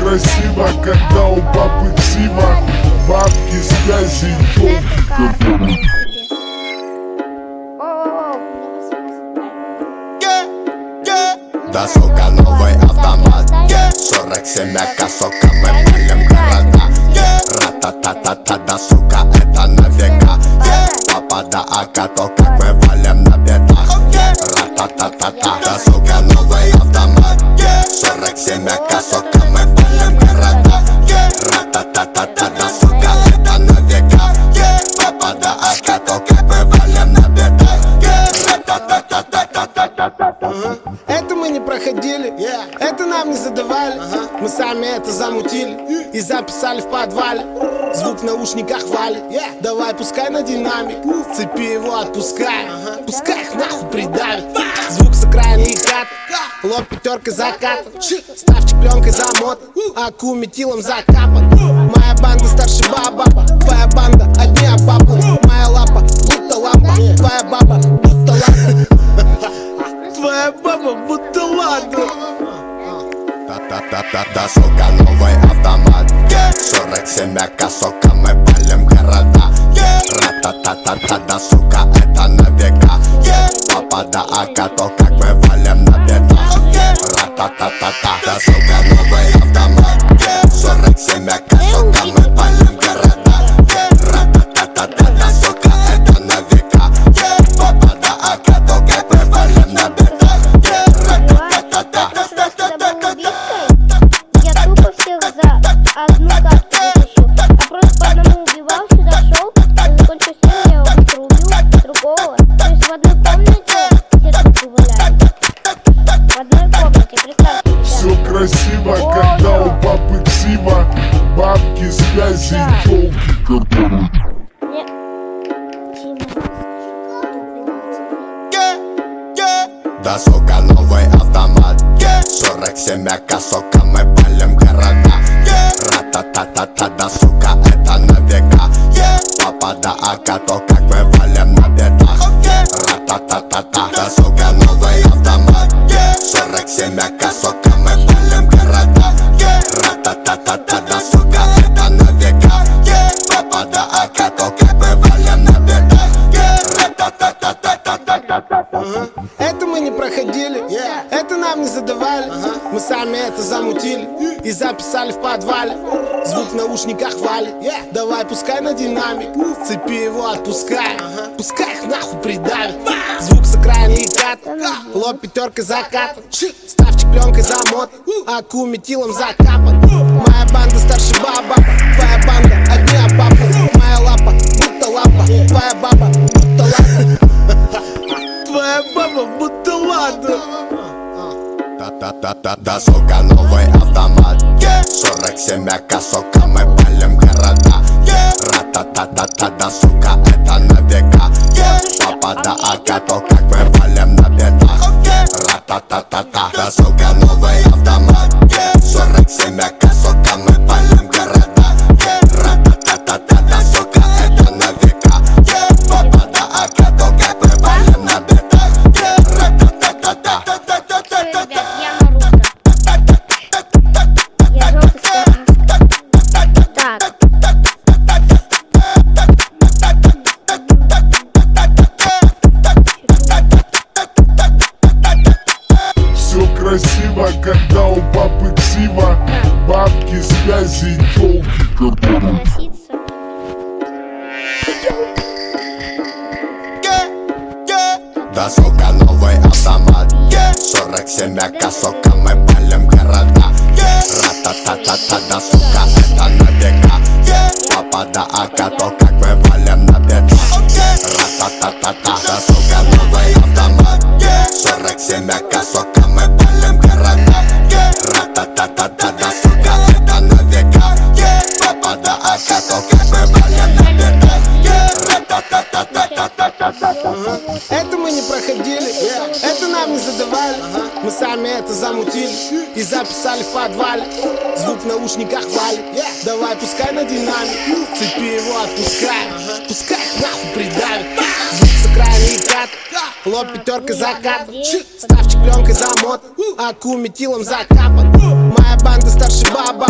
красиво, когда у папы ксива. Бабки, связи, тёлки. Да, сука, новый автомат. 47 АК, сука, мы палим города. Ра-та-та-та-та, да, сука, это на века. Папа да АК, то как мы валим на бедах. Ра-та-та-та-та, да, сука, новый автомат. 47 АК, сука, мы палим города. Ра-та-та-та-та, да, сука, это на века. Папа да АК, то как мы валим на бедах. Ра-та-та-та-та-та-та-та-та. Это мы не проходили, это нам не задавали. Мы сами это замутили и записали в подвале. Звук в наушниках валит. Давай пускай на динамик, цепи его отпускай. Пускай их нахуй придавит. Звук с окраины и кат, лоб пятеркой закат. Ставчик пленкой замот, аку метилом закапан. Моя банда старше баба, твоя банда одни обапы. Моя лапа будто лампа, твоя баба будто лампа. Твоя баба будто ладно. Да, сука, новый автомат. 47 АК, сука, мы палим города. Ра-та-та-та-та, да, сука, это на века. Папа да АК, то как мы валим на бедах. Ра-та-та-та-та, да, сука, новый автомат. 47 АК, сука, мы палим города. Ра-та-та-та-та, да, сука, это на века. Папа да АК, то как мы валим на бедах. Ра-та-та-та-та. Я тупо всех за одну карту вытащил. Я просто по одному убивал, сюда шел. Закончил с ним, я его быстро убил другого. То есть в одной комнате все трупы валяют. В одной комнате, представьте. Все красиво, когда у папы ксива. Бабки, связи, тёлки. Мне... Да, сука, новый автомат. 47 АК, сука, мы палим города. Ра-та-та-та-та, да, сука, это на века. Папа да АК, то как мы валим на бедах. Ра-та-та-та-та, да, сука, новый автомат. 47 АК, сука, мы палим города. Ра-та-та-та-та, да, сука, это на века. Папа да АК, то как мы валим на бедах. Ра-та-та-та-та-та-та-та-та. Это мы не проходили, это нам не задавали. Мы сами это замутили и записали в подвале. Звук в наушниках валит. Давай пускай на динамик, цепи его отпускай. Пускай их нахуй придавит. Звук с окраины и кат, лоб пятеркой закат. Ставчик пленкой замот, аку метилом закапан. Моя банда старше баба, твоя банда одни обапы. Моя лапа будто лампа, твоя баба будто лампа. Твоя баба будто ладно. Да, сука, новый автомат. 47 АК, сука, мы палим города. Ра-та-та-та-та, да, сука, это на века. Папа да АК, то как мы валим на бедах. Ра-та-та-та-та, да, сука, новый автомат. 47 АК, сука, мы палим города. Ра-та-та-та-та, да, сука, это на века. Папа да АК, то как мы валим на бедах. Ра-та-та-та-та. Ребят, я Наруто. Я желтый стар. Так. Все красиво, когда у папы ксива. Бабки, связи, тёлки. Носиться. Да, сука, новый автомат. 47 АК, сука, мы палим города. Ра-та-та-та-та, да, сука, это на века. Папа да АК, то как мы валим на бедах. Ра-та-та-та-та, да, сука, новый автомат. 47 АК, сука, мы палим города. Ра-та-та-та-та, да, сука, это на века. Папа да АК, то как мы валим на бедах. Ра-та-та-та-та-та-та-та-та. Это мы не проходили, это нам не задавали. Мы сами это замутили и записали в подвале. Звук в наушниках валит. Давай пускай на динамик, цепи его отпускай. Пускай их нахуй придавит. Звук с окраины и кат, лоб пятеркой закат. Ставчик пленкой замот, аку метилом закапан. Моя банда старше баба,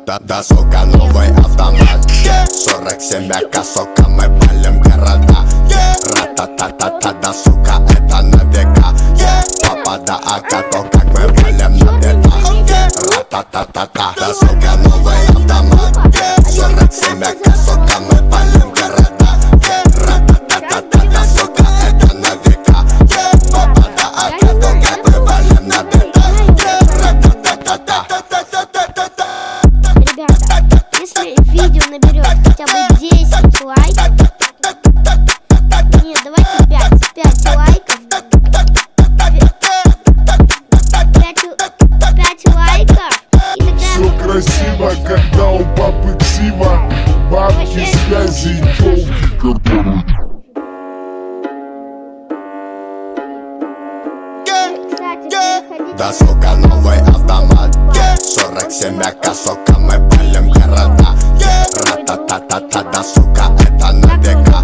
Да, сука, новый автомат 47 АК, сука, мы палим города Ра-та-та-та-та, да, сука, это на века Папа, да, АК, то как мы валим на бедах Ра-та-та-та-та, да, сука, новый автомат 47 АК, сука, мы палим города Ра-та-та-та-та, да, сука, это на века Папа, да, АК, то как мы валим на бедах Ра-та-та-та-та. Ребята, если видео наберет хотя бы 10 лайков, нет, давайте 5 лайков, 5 лайков, и тогда Все красиво, когда у папы ксива. Бабки, связи и телки, которые... кстати, переходите Да, сука, новый автомат 47 АК, сука, мы палим города Ра-та-та-та-та, да, сука, это на века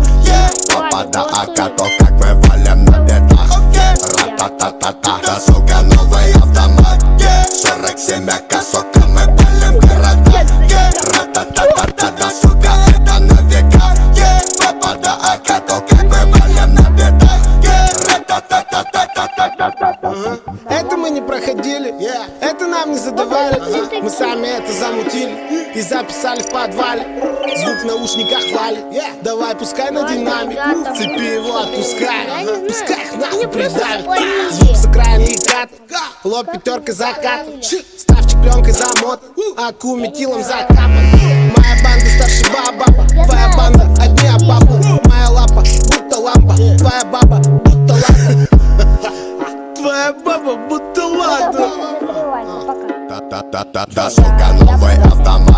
Папа, да, АК, то как мы валим на бедах Ра-та-та-та-та, да, сука, новый автомат 47 АК, сука, мы палим города Ра-та-та-та-та, да, сука, это на века Папа, да, АК, то как мы валим на бедах Ра-та-та-та-та-та-та-та. Это мы не проходили, это нам не задавали Мы сами это замутили и записали в подвале Звук в наушниках валит, давай пускай на динамик Цепи его отпускай, пускай их нахуй придавит Звук с окраин и кат, лоб пятерка закат Ставчик пленкой замот, аку метилом закапан Моя банда старше баба, твоя банда одни обапу Моя лапа будто лампа, твоя баба будто лампа Твоя баба будто ладно. пока. Да, сука, новый автомат